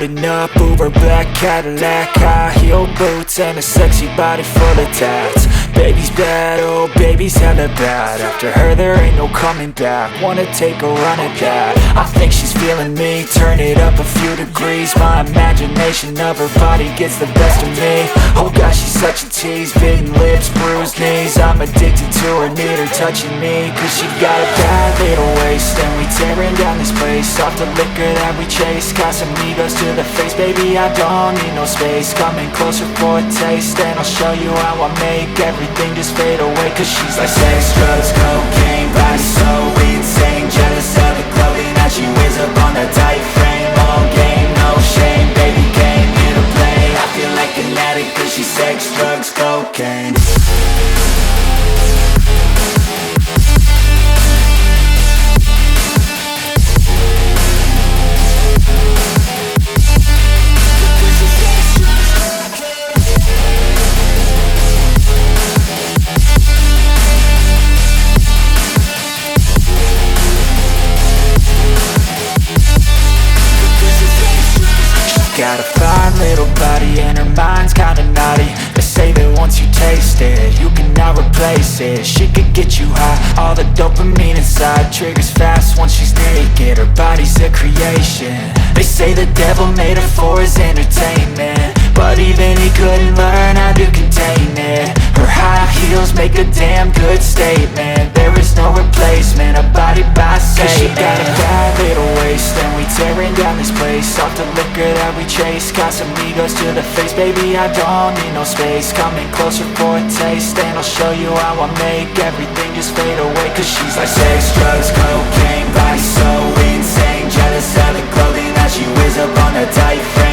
Driving up Uber black Cadillac, high heel boots and a sexy body full of tats. Baby's bad, oh baby's hella bad. After her there ain't no coming back. Wanna take a run at that. I think she's feeling me, turn it up a few degrees. My imagination of her body gets the best of me. Oh gosh, she's such a tease, bitten lips, bruised knees. I'm addicted to her, need her touching me. Cause she got a bad little waist, and we tearing down this place. Off the liquor that we chase, got some egos to the face. Baby, I don't need no space. Coming closer for a taste, and I'll show you how I make everything just fade away. Cause she's like sex, drugs, cocaine, body so insane. Jealous of the clothing that she wears up on that tight frame. All game, no shame, baby came here to play. I feel like an addict cause she's sex, drugs, cocaine. Got a fine little body and her mind's kinda naughty. They say that once you taste it, you cannot replace it. She could get you high, all the dopamine inside triggers fast once she's naked. Her body's a creation. They say the devil made her for his entertainment, but even he couldn't learn how to contain it. Her high heels make a damn good statement. There is no replacement, a body by Satan. Cause she got a bad little waist, and we tearing down this place. Off the liquor that we chase, got some egos to the face. Baby, I don't need no space. Coming closer for a taste, and I'll show you how I make everything just fade away. Cause she's like sex, drugs, cocaine, body so insane. Jealous of the clothing that she wears up on her tight frame.